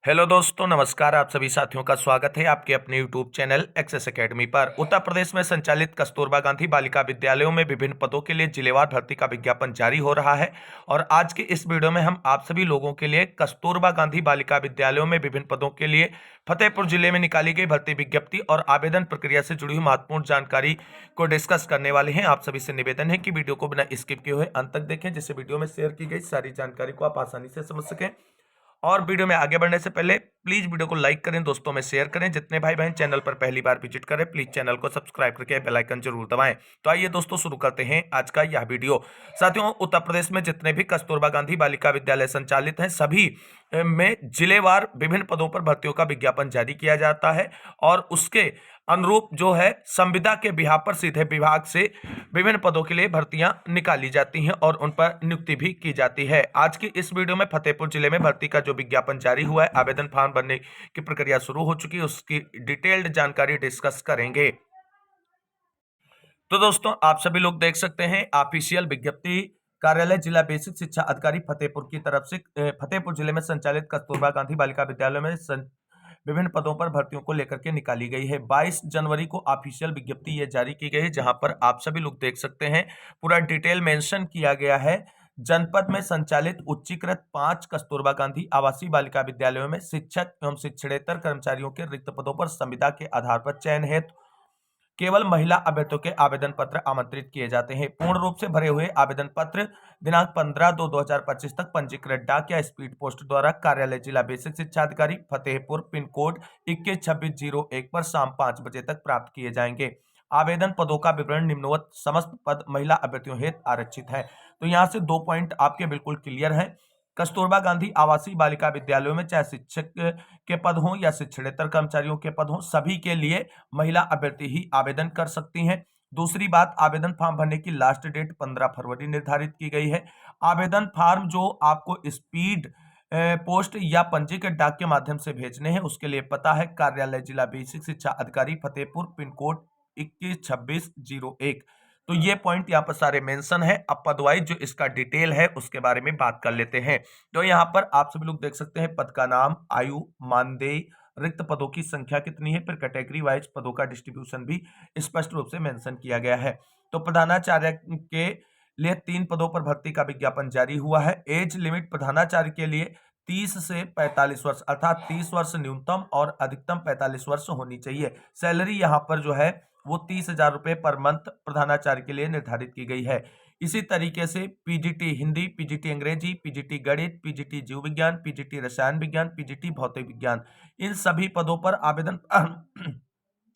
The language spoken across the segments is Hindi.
हेलो दोस्तों, नमस्कार। आप सभी साथियों का स्वागत है आपके अपने यूट्यूब चैनल एक्सेस एकेडमी पर। उत्तर प्रदेश में संचालित कस्तूरबा गांधी बालिका विद्यालयों में विभिन्न पदों के लिए जिलेवार भर्ती का विज्ञापन जारी हो रहा है। और आज के इस वीडियो में हम आप सभी लोगों के लिए कस्तूरबा गांधी बालिका विद्यालयों में विभिन्न पदों के लिए फतेहपुर जिले में निकाली गई भर्ती विज्ञप्ति और आवेदन प्रक्रिया से जुड़ी हुई महत्वपूर्ण जानकारी को डिस्कस करने वाले हैं। आप सभी से निवेदन है कि वीडियो को बिना स्किप किए हुए अंत तक देखें, जिससे वीडियो में शेयर की गई सारी जानकारी को आप आसानी से समझ सकें। और वीडियो में आगे बढ़ने से पहले प्लीज वीडियो को लाइक करें, दोस्तों में शेयर करें। जितने भाई बहन चैनल पर पहली बार विजिट करें, प्लीज चैनल को सब्सक्राइब करके बेल आइकन जरूर दबाएं। तो आइए दोस्तों, शुरू करते हैं आज का यह वीडियो। साथियों, उत्तर प्रदेश में जितने भी कस्तूरबा गांधी बालिका विद्यालय संचालित हैं, सभी में जिलेवार विभिन्न पदों पर भर्तियों का विज्ञापन जारी किया जाता है और उसके अनुरूप जो है संविदा के बिहार पर सीधे विभाग से विभिन्न पदों के लिए भर्तियां निकाली जाती हैं और उन पर नियुक्ति भी की जाती है। आज की इस वीडियो में फतेहपुर जिले में भर्ती का जो विज्ञापन जारी हुआ है, आवेदन फॉर्म भरने की प्रक्रिया शुरू हो चुकी है, उसकी डिटेल्ड जानकारी डिस्कस करेंगे। तो दोस्तों, आप सभी लोग देख सकते हैं ऑफिशियल विज्ञप्ति कार्यालय जिला बेसिक शिक्षा अधिकारी फतेहपुर की तरफ से फतेहपुर जिले में संचालित कस्तूरबा गांधी बालिका विद्यालय में विभिन्न पदों पर भर्तियों को लेकर के निकाली गई है। 22 जनवरी को ऑफिशियल विज्ञप्ति ये जारी की गई है, जहां पर आप सभी लोग देख सकते हैं पूरा डिटेल मेंशन किया गया है। जनपद में संचालित उच्चीकृत 5 कस्तूरबा गांधी आवासीय बालिका विद्यालयों में शिक्षक एवं शिक्षणेतर कर्मचारियों के रिक्त पदों पर संविदा के आधार पर चयन हेतु केवल महिला अभ्यर्थियों के आवेदन पत्र आमंत्रित किए जाते हैं। पूर्ण रूप से भरे हुए आवेदन पत्र दिनांक 15/2/2025 तक पंजीकृत डाक या स्पीड पोस्ट द्वारा कार्यालय जिला बेसिक शिक्षा अधिकारी फतेहपुर पिन कोड 212601 पर शाम 5 बजे तक प्राप्त किए जाएंगे। आवेदन पदों का विवरण निम्नवत समस्त पद महिला अभ्यर्थियों हेतु आरक्षित है। तो यहाँ से 2 पॉइंट आपके बिल्कुल क्लियर है। कस्तूरबा गांधी आवासीय बालिका विद्यालयों में चाहे शिक्षक के पद हों या शिक्षणेतर कर्मचारियों के पद हों, सभी के लिए महिला अभ्यर्थी ही आवेदन कर सकती हैं। दूसरी बात, आवेदन फॉर्म भरने की लास्ट डेट 15 फरवरी निर्धारित की गई है। आवेदन फॉर्म जो आपको स्पीड पोस्ट या पंजीकृत डाक के माध्यम से भेजने हैं, उसके लिए पता है कार्यालय जिला बेसिक शिक्षा अधिकारी फतेहपुर पिन कोड 212601। तो ये पॉइंट यहाँ पर सारे मेंशन है। अब पदवाइज जो इसका डिटेल है उसके बारे में बात कर लेते हैं। तो यहाँ पर आप सभी लोग देख सकते हैं पद का नाम, आयु, मानदेय, रिक्त पदों की संख्या कितनी है, फिर कैटेगरी वाइज पदों का डिस्ट्रीब्यूशन भी स्पष्ट रूप से मेंशन किया गया है। तो प्रधानाचार्य के लिए 3 पदों पर भर्ती का विज्ञापन जारी हुआ है। एज लिमिट प्रधानाचार्य के लिए 30 से 45 वर्ष अर्थात 30 वर्ष न्यूनतम और अधिकतम 45 वर्ष होनी चाहिए। सैलरी यहाँ पर जो है वो 30,000 रुपए पर मंथ प्रधानाचार्य के लिए निर्धारित की गई है। इसी तरीके से पीजीटी हिंदी, पीजीटी अंग्रेजी, पीजीटी गणित, पीजीटी जीव विज्ञान, पीजीटी रसायन विज्ञान, पीजीटी भौतिक विज्ञान, इन सभी पदों पर आवेदन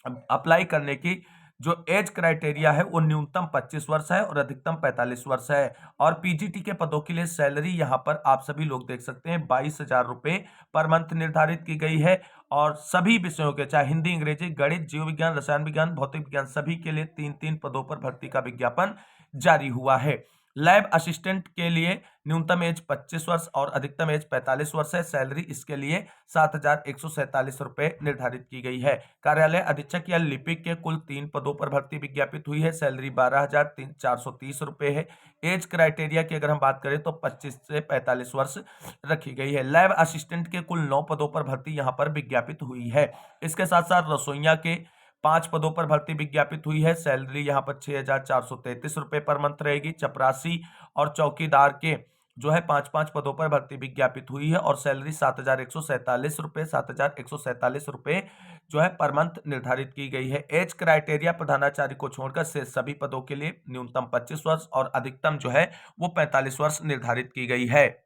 अप्लाई करने की जो एज क्राइटेरिया है वो न्यूनतम 25 वर्ष है और अधिकतम 45 वर्ष है। और पीजीटी के पदों के लिए सैलरी यहाँ पर आप सभी लोग देख सकते हैं 22,000 रुपए पर मंथ निर्धारित की गई है। और सभी विषयों के चाहे हिंदी, अंग्रेजी, गणित, जीव विज्ञान, रसायन विज्ञान, भौतिक विज्ञान, सभी के लिए 3-3 पदों पर भर्ती का विज्ञापन जारी हुआ है। लैब असिस्टेंट के लिए न्यूनतम एज 25 वर्ष और अधिकतम एज 45 वर्ष है। सैलरी इसके लिए 7,147 रुपए निर्धारित की गई है। कार्यालय अधीक्षक या लिपिक के कुल 3 पदों पर भर्ती विज्ञापित हुई है। सैलरी 12,430 रुपए है। एज क्राइटेरिया की अगर हम बात करें तो 25 से 45 वर्ष रखी गई है। लैब असिस्टेंट के कुल 9 पदों पर भर्ती यहाँ पर विज्ञापित हुई है। इसके साथ साथ रसोइया के 5 पदों पर भर्ती विज्ञापित हुई है। सैलरी यहाँ पर 6,433 रुपए पर मंथ रहेगी। चपरासी और चौकीदार के जो है 5-5 पदों पर भर्ती विज्ञापित हुई है और सैलरी 7,147 रुपए जो है पर मंथ निर्धारित की गई है। एज क्राइटेरिया प्रधानाचार्य को छोड़कर से सभी पदों के लिए न्यूनतम 25 वर्ष और अधिकतम जो है वो 45 वर्ष निर्धारित की गई है।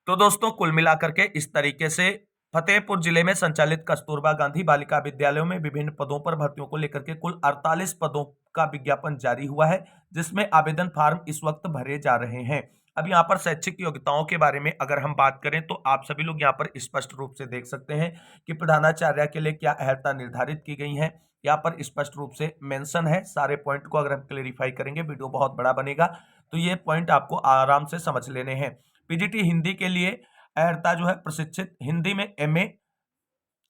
तो दोस्तों, कुल मिलाकर के इस तरीके से फतेहपुर जिले में संचालित कस्तूरबा गांधी बालिका विद्यालयों में विभिन्न पदों पर भर्तियों को लेकर के कुल 48 पदों का विज्ञापन जारी हुआ है, जिसमें आवेदन फॉर्म इस वक्त भरे जा रहे हैं। अब यहाँ पर शैक्षिक योग्यताओं के बारे में अगर हम बात करें तो आप सभी लोग यहाँ पर स्पष्ट रूप से देख सकते हैं कि प्रधानाचार्य के लिए क्या अर्हता निर्धारित की गई है। यहाँ पर स्पष्ट रूप से मेंशन है। सारे पॉइंट को अगर हम क्लेरिफाई करेंगे, वीडियो बहुत बड़ा बनेगा, तो ये पॉइंट आपको आराम से समझ लेने हैं। पीजीटी हिंदी के लिए अर्हता जो है प्रशिक्षित हिंदी में एमए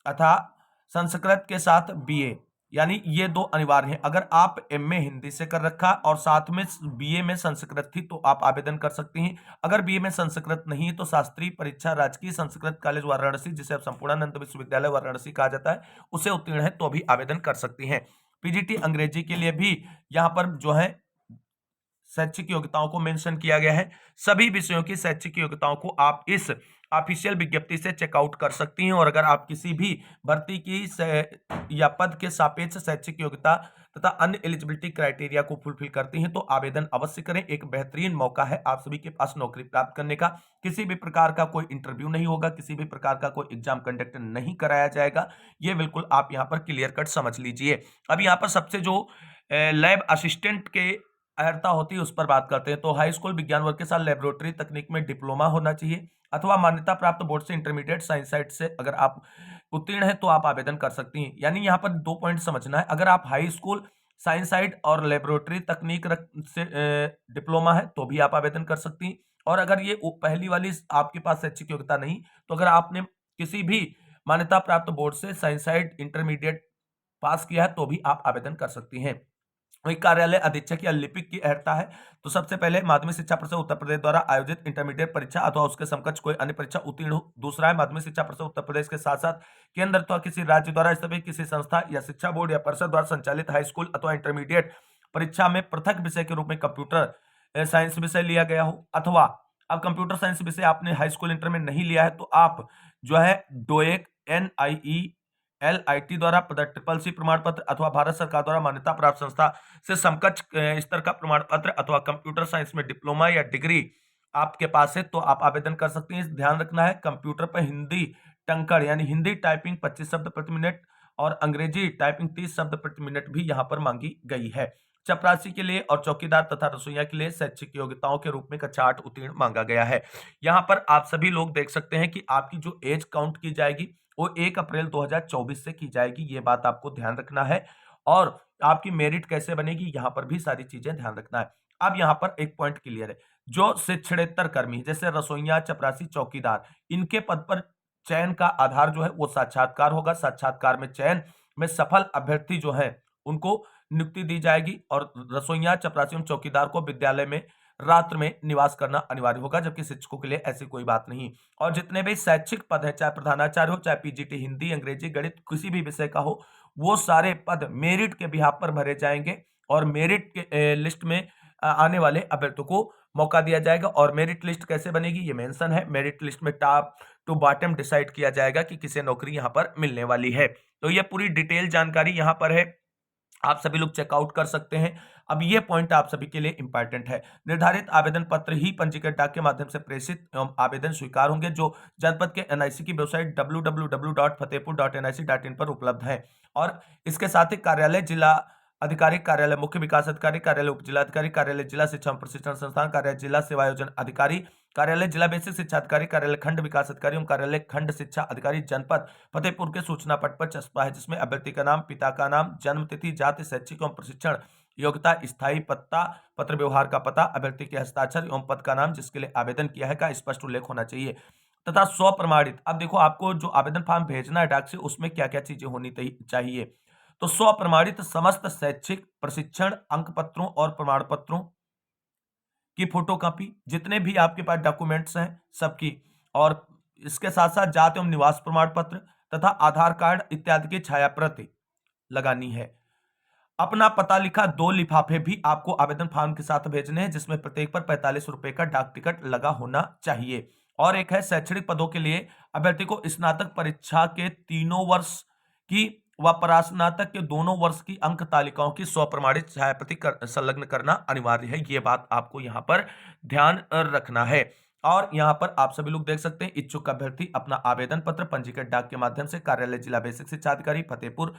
अथा संस्कृत के साथ बीए, यानी ये दो अनिवार्य हैं। अगर आप एमए हिंदी से कर रखा और साथ में बीए में संस्कृत थी तो आप आवेदन कर सकती हैं। अगर बीए में संस्कृत नहीं है तो शास्त्रीय परीक्षा राजकीय संस्कृत कॉलेज वाराणसी, जिसे अब संपूर्णानंद विश्वविद्यालय वाराणसी कहा जाता है, उसे उत्तीर्ण है तो भी आवेदन कर सकती हैं। पीजीटी अंग्रेजी के लिए भी यहाँ पर जो है शैक्षिक योग्यताओं को मेंशन किया गया है। सभी विषयों की शैक्षिक योग्यताओं को आप इस ऑफिशियल विज्ञप्ति से चेकआउट कर सकती हैं और अगर आप किसी भी भर्ती की या पद के सापेक्ष शैक्षिक योग्यता तथा अन्य एलिजिबिलिटी क्राइटेरिया को फुलफिल करती हैं तो आवेदन अवश्य करें। एक बेहतरीन मौका है आप सभी के पास नौकरी प्राप्त करने का। किसी भी प्रकार का कोई इंटरव्यू नहीं होगा, किसी भी प्रकार का कोई एग्जाम कंडक्ट नहीं कराया जाएगा, ये बिल्कुल आप यहाँ पर क्लियर कट समझ लीजिए। अब यहाँ पर सबसे जो लैब असिस्टेंट के अर्हता होती है उस पर बात करते हैं। तो हाई स्कूल विज्ञान वर्ग के साथ लेबोरेटरी तकनीक में डिप्लोमा होना चाहिए अथवा मान्यता प्राप्त बोर्ड से इंटरमीडिएट साइंस साइट से अगर आप उत्तीर्ण हैं तो आप आवेदन कर सकती हैं। यानी यहाँ पर 2 पॉइंट समझना है। अगर आप हाई स्कूल साइंस साइट और लेबोरेटरी तकनीक से डिप्लोमा है तो भी आप आवेदन कर सकती हैं। और अगर ये पहली वाली आपके पास शैक्षिक योग्यता नहीं, तो अगर आपने किसी भी मान्यता प्राप्त बोर्ड से साइंस साइट इंटरमीडिएट पास किया है तो भी आप आवेदन कर सकती हैं। वही कार्यालय अधीक्षक या लिपिक की अर्हता है तो सबसे पहले माध्यमिक शिक्षा परिषद उत्तर प्रदेश द्वारा आयोजित इंटरमीडिएट परीक्षा अथवा उसके समकक्ष कोई अन्य परीक्षा उत्तीर्ण हो। दूसरा है माध्यमिक शिक्षा परिषद उत्तर प्रदेश के साथ साथ केंद्र अथवा किसी राज्य द्वारा स्थापित किसी संस्था या शिक्षा बोर्ड या परिषद द्वारा संचालित हाई स्कूल अथवा इंटरमीडिएट परीक्षा में पृथक विषय के रूप में कंप्यूटर साइंस विषय लिया गया हो। अथवा अब कंप्यूटर साइंस विषय आपने हाई स्कूल इंटर में नहीं लिया है तो आप जो है डोएक NIELIT द्वारा प्रदत्त ट्रिपल सी प्रमाण पत्र अथवा भारत सरकार द्वारा मान्यता प्राप्त संस्था से समकक्ष स्तर का प्रमाण पत्र अथवा कंप्यूटर साइंस में डिप्लोमा या डिग्री आपके पास है तो आप आवेदन कर सकते हैं। ध्यान रखना है कंप्यूटर पर हिंदी टंकड़ यानी हिंदी टाइपिंग 25 शब्द प्रति मिनट और अंग्रेजी टाइपिंग 30 शब्द प्रति मिनट भी यहाँ पर मांगी गई है। चपरासी के लिए और चौकीदार तथा रसोइया के लिए शैक्षिक योग्यताओं के रूप में कक्षा 8 उत्तीर्ण मांगा गया है। यहाँ पर आप सभी लोग देख सकते हैं कि आपकी जो एज काउंट की जाएगी वो 1 अप्रैल 2024 से की जाएगी, ये बात आपको ध्यान रखना है। और आपकी मेरिट कैसे बनेगी यहाँ पर भी सारी चीजें ध्यान रखना है। अब यहाँ पर एक पॉइंट क्लियर है, जो शिक्षणेतर कर्मी जैसे रसोइया, चपरासी, चौकीदार, इनके पद पर चयन का आधार जो है वो साक्षात्कार होगा। साक्षात्कार में चयन में सफल अभ्यर्थी जो है उनको नियुक्ति दी जाएगी और रसोइया, चपरासी एवं चौकीदार को विद्यालय में रात्र में निवास करना अनिवार्य होगा, जबकि शिक्षकों के लिए ऐसी कोई बात नहीं। और जितने भी शैक्षिक पद है, चाहे प्रधानाचार्य हो, चाहे पीजीटी हिंदी, अंग्रेजी, गणित, किसी भी विषय का हो, वो सारे पद मेरिट के बिहाफ पर भरे जाएंगे और मेरिट के लिस्ट में आने वाले अभ्यर्थियों को मौका दिया जाएगा। और मेरिट लिस्ट कैसे बनेगी ये मेंशन है। मेरिट लिस्ट में टॉप टू बॉटम डिसाइड किया जाएगा कि किसे नौकरी यहाँ पर मिलने वाली है। तो ये पूरी डिटेल जानकारी यहाँ पर है, आप सभी लोग चेकआउट कर सकते हैं। अब ये पॉइंट आप सभी के लिए इंपॉर्टेंट है। निर्धारित आवेदन पत्र ही पंजीकृत डाक के माध्यम से प्रेषित एवं आवेदन स्वीकार होंगे, जो जनपद के एनआईसी की वेबसाइट www.fatehpur.nic.in पर उपलब्ध है। और इसके साथ ही कार्यालय जिला अधिकारी, कार्यालय मुख्य विकास अधिकारी, कार्यालय उप जिलाधिकारी, कार्यालय जिला शिक्षा एवं प्रशिक्षण संस्थान, कार्यालय जिला सेवा आयोजन अधिकारी, कार्यालय जिला बेसिक शिक्षा अधिकारी, कार्यालय खंड विकास अधिकारी एवं कार्यालय खंड शिक्षा अधिकारी जनपद फतेहपुर के सूचना पट पर चस्पा है, जिसमें अभ्यर्थी का नाम, पिता का नाम, जन्म तिथि, जाति, शैक्षिक एवं प्रशिक्षण योग्यता, स्थायी पत्ता, पत्र व्यवहार का पता, अभ्यर्थी के हस्ताक्षर एवं पद का नाम जिसके लिए आवेदन किया है का स्पष्ट उल्लेख होना चाहिए तथा स्वप्रमाणित। अब देखो आपको जो आवेदन फॉर्म भेजना है डाक से उसमें क्या क्या चीजें होनी चाहिए। तो स्वप्रमाणित समस्त शैक्षिक प्रशिक्षण अंक पत्रों और प्रमाण पत्रों की फोटोकॉपी, जितने भी आपके पास डॉक्यूमेंट्स हैं सबकी, और इसके साथ साथ जाति एवं निवास प्रमाण पत्र तथा आधार कार्ड इत्यादि की छाया प्रति लगानी है। अपना पता लिखा 2 लिफाफे भी आपको आवेदन फॉर्म के साथ भेजने हैं, जिसमें प्रत्येक पर 45 रुपए का डाक टिकट लगा होना चाहिए। और एक है शैक्षणिक पदों के लिए अभ्यर्थी को स्नातक परीक्षा के 3 वर्ष की व परास्नातक के 2 वर्ष की अंक तालिकाओं की स्वप्रमाणित छायाप्रति संलग्न करना अनिवार्य है। ये बात आपको यहाँ पर ध्यान रखना है। और यहाँ पर आप सभी लोग देख सकते हैं, इच्छुक अभ्यर्थी अपना आवेदन पत्र पंजीकृत डाक के माध्यम से कार्यालय जिला बेसिक शिक्षा अधिकारी फतेहपुर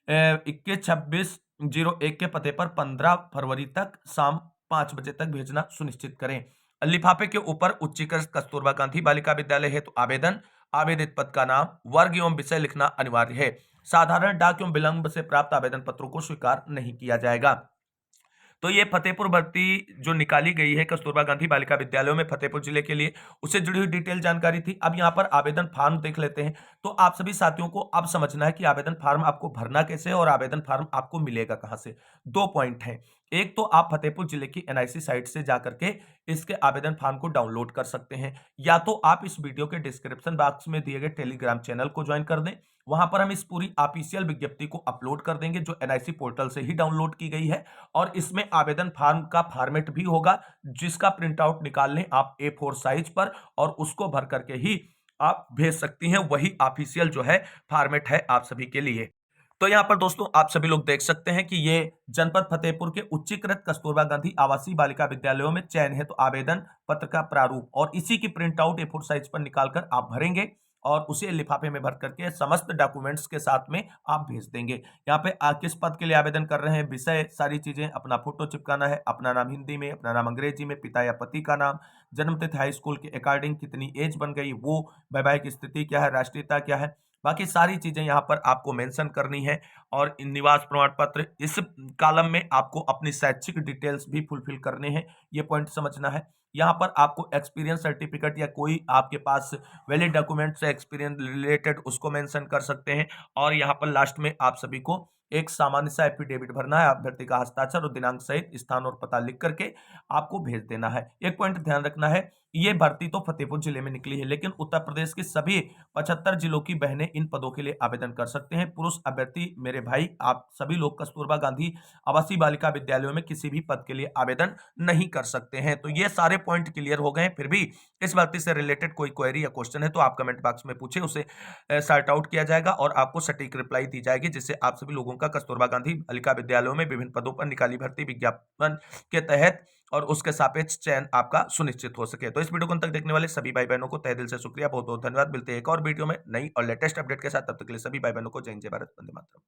212601 के पते पर 15 फरवरी तक शाम 5 बजे तक भेजना सुनिश्चित करें। लिफाफे के ऊपर उच्चीकृत कस्तूरबा गांधी बालिका विद्यालय हेतु आवेदन, आवेदित पद का नाम, वर्ग एवं विषय लिखना अनिवार्य है। साधारण डाक एवं विलंब से प्राप्त आवेदन पत्रों को स्वीकार नहीं किया जाएगा। तो ये फतेहपुर भर्ती जो निकाली गई है कस्तूरबा गांधी बालिका विद्यालयों में फतेहपुर जिले के लिए, उससे जुड़ी हुई डिटेल जानकारी थी। अब यहाँ पर आवेदन फार्म देख लेते हैं। तो आप सभी साथियों को अब समझना है कि आवेदन फार्म आपको भरना कैसे है और आवेदन फार्म आपको मिलेगा कहां से। 2 पॉइंट हैं। एक तो आप फतेहपुर जिले की एनआईसी साइट से जाकर के इसके आवेदन फार्म को डाउनलोड कर सकते हैं, या तो आप इस वीडियो के डिस्क्रिप्शन बॉक्स में दिए गए टेलीग्राम चैनल को ज्वाइन कर दें। वहां पर हम इस पूरी ऑफिशियल विज्ञप्ति को अपलोड कर देंगे जो एनआईसी पोर्टल से ही डाउनलोड की गई है, और इसमें आवेदन फार्म का फॉर्मेट भी होगा, जिसका प्रिंट आउट निकाल लें आप A4 साइज पर और उसको भर करके ही आप भेज सकती हैं। वही ऑफिशियल जो है फॉर्मेट है आप सभी के लिए। तो यहाँ पर दोस्तों आप सभी लोग देख सकते हैं कि ये जनपद फतेहपुर के उच्चीकृत कस्तूरबा गांधी आवासीय बालिका विद्यालयों में चयन है। तो आवेदन पत्र का प्रारूप और इसी की प्रिंट आउट A4 साइज पर निकालकर आप भरेंगे और उसे लिफाफे में भर करके समस्त डॉक्यूमेंट्स के साथ में आप भेज देंगे। यहाँ पे किस पद के लिए आवेदन कर रहे हैं, विषय, सारी चीजें, अपना फोटो चिपकाना है, अपना नाम हिंदी में, अपना नाम अंग्रेजी में, पिता या पति का नाम, जन्म तिथि हाई स्कूल के अकॉर्डिंग कितनी एज बन गई वो, वैवाहिक स्थिति क्या है, राष्ट्रीयता क्या है, बाकी सारी चीजें यहाँ पर आपको मेंशन करनी है। और निवास प्रमाण पत्र, इस कॉलम में आपको अपनी शैक्षिक डिटेल्स भी फुलफिल करने हैं, ये पॉइंट समझना है। यहाँ पर आपको एक्सपीरियंस सर्टिफिकेट या कोई आपके पास वैलिड डॉक्यूमेंट से एक्सपीरियंस रिलेटेड उसको मेंशन कर सकते हैं। और यहाँ पर लास्ट में आप सभी को एक सामान्य सा एफिडेविट भरना है, अभ्यर्थी का हस्ताक्षर और दिनांक सहित स्थान और पता लिख करके आपको भेज देना है। एक पॉइंट ध्यान रखना है, ये भर्ती तो फतेहपुर जिले में निकली है, लेकिन उत्तर प्रदेश के सभी 75 जिलों की बहनें इन पदों के लिए आवेदन कर सकते हैं। पुरुष अभ्यर्थी मेरे भाई आप सभी लोग कस्तूरबा गांधी आवासीय बालिका विद्यालयों में किसी भी पद के लिए आवेदन नहीं कर सकते हैं। तो ये सारे पॉइंट क्लियर हो गए हैं। फिर भी इस भर्ती से रिलेटेड कोई क्वेरी या क्वेश्चन है तो आप कमेंट बॉक्स में पूछे, उसे सॉर्ट आउट किया जाएगा और आपको सटीक रिप्लाई दी जाएगी, जिससे आप सभी लोगों का कस्तूरबा गांधी बालिका विद्यालयों में विभिन्न पदों पर निकाली भर्ती विज्ञापन के तहत और उसके सापेक्ष चयन आपका सुनिश्चित हो सके। तो इस वीडियो को अंत तक देखने वाले सभी भाई बहनों को तहे दिल से शुक्रिया, बहुत बहुत धन्यवाद। मिलते हैं एक और वीडियो में नई और लेटेस्ट अपडेट के साथ, तब तक के लिए सभी भाई बहनों को जय हिंद, जय भारत, वंदे मातरम।